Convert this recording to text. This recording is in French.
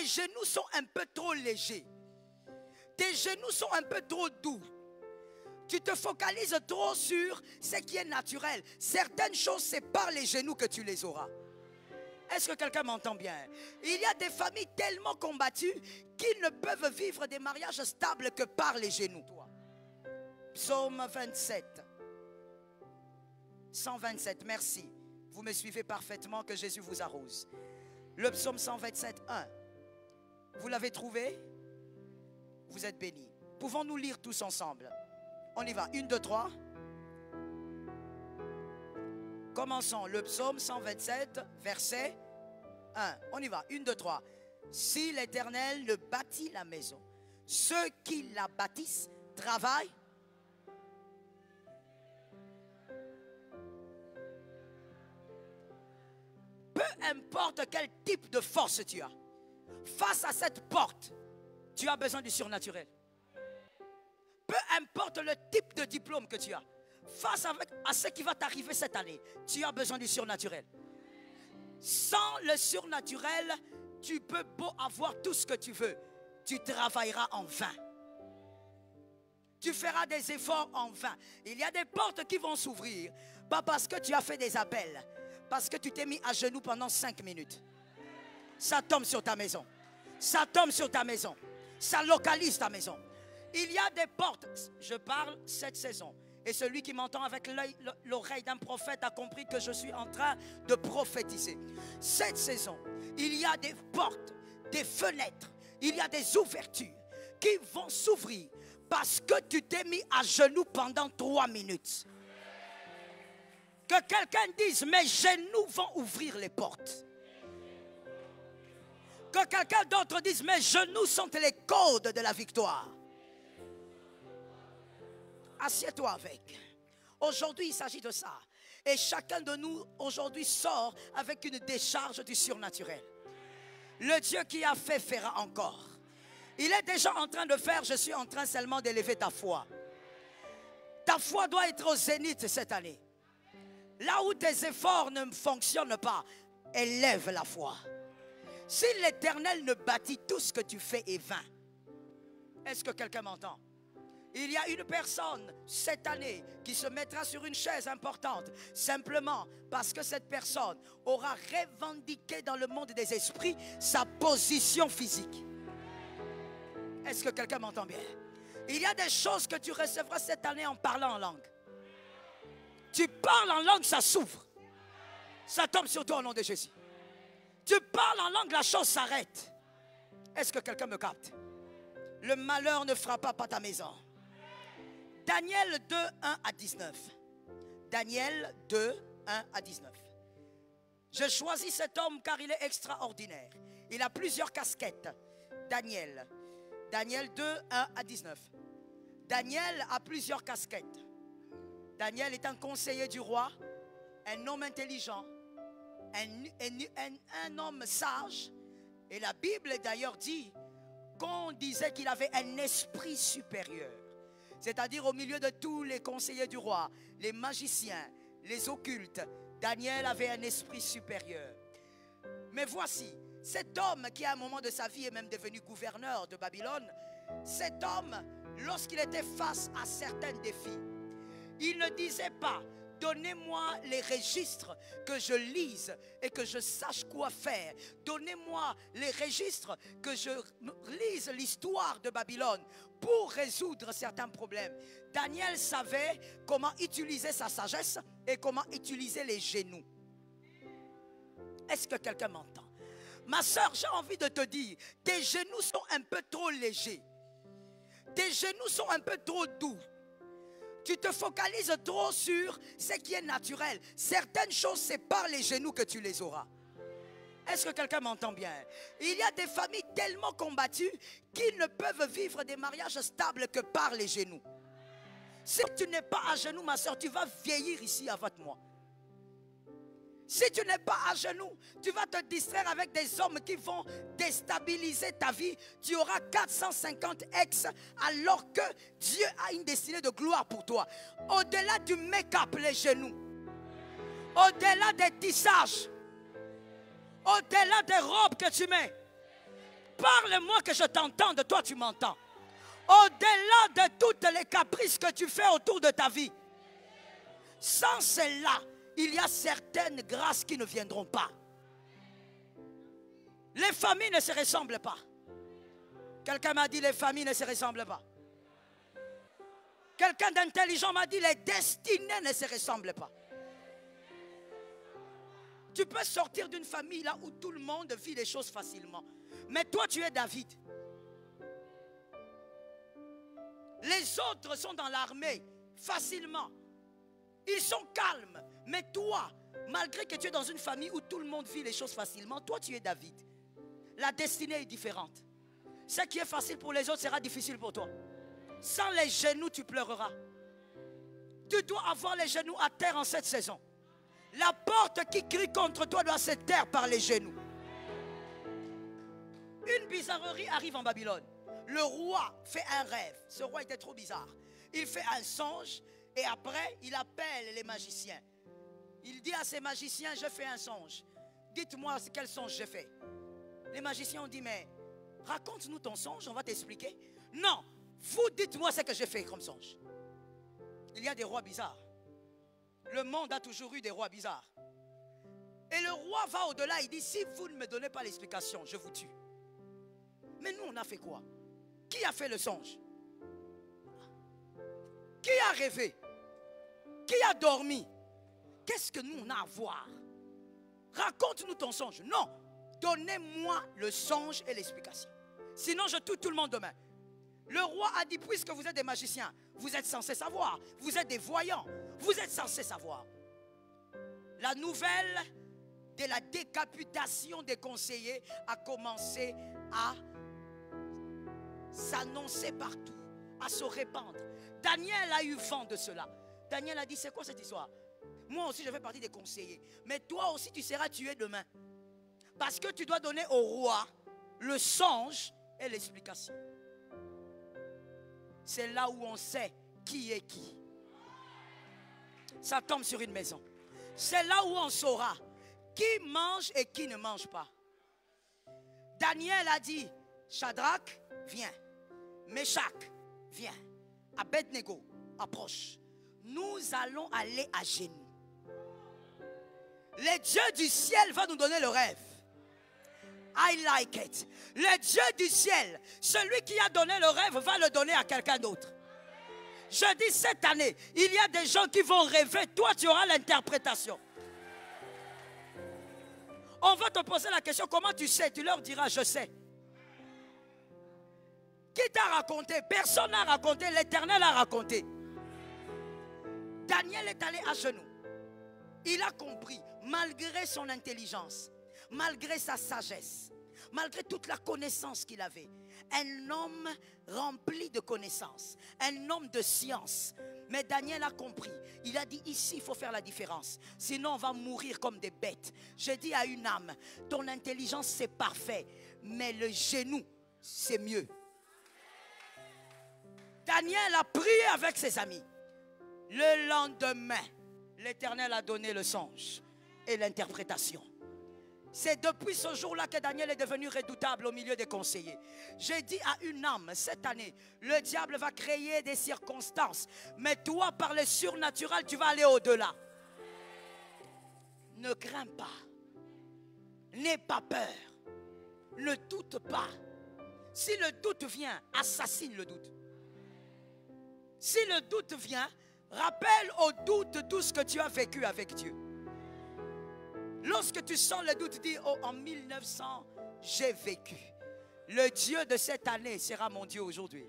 genoux sont un peu trop légers. Tes genoux sont un peu trop doux. Tu te focalises trop sur ce qui est naturel. Certaines choses, c'est par les genoux que tu les auras. Est-ce que quelqu'un m'entend bien? Il y a des familles tellement combattues qu'ils ne peuvent vivre des mariages stables que par les genoux. Psaume 27. 127, merci. Vous me suivez parfaitement, que Jésus vous arrose. Le psaume 127, 1. Vous l'avez trouvé? Vous êtes bénis. Pouvons-nous lire tous ensemble? On y va. 1, 2, 3. Commençons le psaume 127, verset 1. On y va. 1, 2, 3. Si l'Éternel ne bâtit la maison, ceux qui la bâtissent travaillent. Peu importe quel type de force tu as, face à cette porte, tu as besoin du surnaturel. Peu importe le type de diplôme que tu as, face à ce qui va t'arriver cette année, tu as besoin du surnaturel. Sans le surnaturel, tu peux beau avoir tout ce que tu veux, tu travailleras en vain. Tu feras des efforts en vain. Il y a des portes qui vont s'ouvrir, pas parce que tu as fait des appels, parce que tu t'es mis à genoux pendant 5 minutes. Ça tombe sur ta maison. Ça tombe sur ta maison. Ça localise ta maison. Il y a des portes. Je parle cette saison. Et celui qui m'entend avec l'oreille d'un prophète a compris que je suis en train de prophétiser. Cette saison, il y a des portes, des fenêtres, il y a des ouvertures qui vont s'ouvrir parce que tu t'es mis à genoux pendant 3 minutes. Que quelqu'un dise, mes genoux vont ouvrir les portes. Que quelqu'un d'autre dise, mes genoux sont les codes de la victoire. Assieds-toi avec. Aujourd'hui, il s'agit de ça. Et chacun de nous, aujourd'hui, sort avec une décharge du surnaturel. Le Dieu qui a fait, fera encore. Il est déjà en train de faire, je suis en train seulement d'élever ta foi. Ta foi doit être au zénith cette année. Là où tes efforts ne fonctionnent pas, élève la foi. Si l'Éternel ne bâtit, tout ce que tu fais est vain. Est-ce que quelqu'un m'entend? Il y a une personne cette année qui se mettra sur une chaise importante simplement parce que cette personne aura revendiqué dans le monde des esprits sa position physique. Est-ce que quelqu'un m'entend bien? Il y a des choses que tu recevras cette année en parlant en langue. Tu parles en langue, ça s'ouvre. Ça tombe sur toi au nom de Jésus. Tu parles en langue, la chose s'arrête. Est-ce que quelqu'un me capte? Le malheur ne frappera pas ta maison. Daniel 2, 1 à 19. Daniel 2, 1 à 19. Je choisis cet homme car il est extraordinaire. Il a plusieurs casquettes. Daniel. Daniel 2, 1 à 19. Daniel a plusieurs casquettes. Daniel est un conseiller du roi, un homme intelligent, un homme sage. Et la Bible d'ailleurs dit qu'on disait qu'il avait un esprit supérieur. C'est-à-dire au milieu de tous les conseillers du roi, les magiciens, les occultes, Daniel avait un esprit supérieur. Mais voici, cet homme qui à un moment de sa vie est même devenu gouverneur de Babylone, cet homme, lorsqu'il était face à certains défis, il ne disait pas, donnez-moi les registres que je lise et que je sache quoi faire. Donnez-moi les registres que je lise l'histoire de Babylone pour résoudre certains problèmes. Daniel savait comment utiliser sa sagesse et comment utiliser les genoux. Est-ce que quelqu'un m'entend? Ma soeur, j'ai envie de te dire, tes genoux sont un peu trop légers. Tes genoux sont un peu trop doux. Tu te focalises trop sur ce qui est naturel. Certaines choses, c'est par les genoux que tu les auras. Est-ce que quelqu'un m'entend bien? Il y a des familles tellement combattues qu'ils ne peuvent vivre des mariages stables que par les genoux. Si tu n'es pas à genoux, ma soeur, tu vas vieillir ici avec moi. Si tu n'es pas à genoux, tu vas te distraire avec des hommes qui vont déstabiliser ta vie. Tu auras 450 ex alors que Dieu a une destinée de gloire pour toi. Au-delà du make-up, les genoux. Au-delà des tissages. Au-delà des robes que tu mets. Peu Parle-moi que je t'entende, toi tu m'entends. Au-delà de toutes les caprices que tu fais autour de ta vie, sans celle-là, il y a certaines grâces qui ne viendront pas. Les familles ne se ressemblent pas. Quelqu'un m'a dit les familles ne se ressemblent pas. Quelqu'un d'intelligent m'a dit les destinées ne se ressemblent pas. Tu peux sortir d'une famille là où tout le monde vit les choses facilement. Mais toi tu es David. Les autres sont dans l'armée facilement. Ils sont calmes. Mais toi, malgré que tu es dans une famille où tout le monde vit les choses facilement, toi tu es David. La destinée est différente. Ce qui est facile pour les autres sera difficile pour toi. Sans les genoux, tu pleureras. Tu dois avoir les genoux à terre en cette saison. La porte qui crie contre toi doit se taire par les genoux. Une bizarrerie arrive en Babylone. Le roi fait un rêve. Ce roi était trop bizarre. Il fait un songe et après, il appelle les magiciens. Il dit à ces magiciens, je fais un songe. Dites-moi quel songe j'ai fait. Les magiciens ont dit, mais raconte-nous ton songe, on va t'expliquer. Non, vous dites-moi ce que j'ai fait comme songe. Il y a des rois bizarres. Le monde a toujours eu des rois bizarres. Et le roi va au-delà, il dit, si vous ne me donnez pas l'explication, je vous tue. Mais nous, on a fait quoi? Qui a fait le songe? Qui a rêvé? Qui a dormi? Qu'est-ce que nous, on a à voir? Raconte-nous ton songe. Non, donnez-moi le songe et l'explication. Sinon, je tue tout le monde demain. Le roi a dit, puisque vous êtes des magiciens, vous êtes censés savoir. Vous êtes des voyants. Vous êtes censés savoir. La nouvelle de la décapitation des conseillers a commencé à s'annoncer partout, à se répandre. Daniel a eu vent de cela. Daniel a dit, c'est quoi cette histoire? Moi aussi, je fais partie des conseillers. Mais toi aussi, tu seras tué demain. Parce que tu dois donner au roi le songe et l'explication. C'est là où on sait qui est qui. Ça tombe sur une maison. C'est là où on saura qui mange et qui ne mange pas. Daniel a dit, Shadrach, viens. Meshach, viens. Abednego, approche. Nous allons aller à genoux. Le Dieu du ciel va nous donner le rêve. I like it. Le Dieu du ciel, celui qui a donné le rêve, va le donner à quelqu'un d'autre. Je dis cette année, il y a des gens qui vont rêver, toi tu auras l'interprétation. On va te poser la question, comment tu sais? Tu leur diras, je sais. Qui t'a raconté? Personne n'a raconté, l'Éternel a raconté. Daniel est allé à genoux. Il a compris, malgré son intelligence, malgré sa sagesse, malgré toute la connaissance qu'il avait, un homme rempli de connaissances, un homme de science. Mais Daniel a compris. Il a dit, ici, il faut faire la différence. Sinon, on va mourir comme des bêtes. J'ai dit à une âme, ton intelligence, c'est parfait. Mais le genou, c'est mieux. Daniel a prié avec ses amis. Le lendemain, l'Éternel a donné le songe et l'interprétation. C'est depuis ce jour-là que Daniel est devenu redoutable au milieu des conseillers. J'ai dit à une âme, cette année, le diable va créer des circonstances. Mais toi, par le surnaturel, tu vas aller au-delà. Ne crains pas. N'aie pas peur. Ne doute pas. Si le doute vient, assassine le doute. Si le doute vient, rappelle au doute tout ce que tu as vécu avec Dieu. Lorsque tu sens le doute, dis, oh, en 1900, j'ai vécu. Le Dieu de cette année sera mon Dieu aujourd'hui.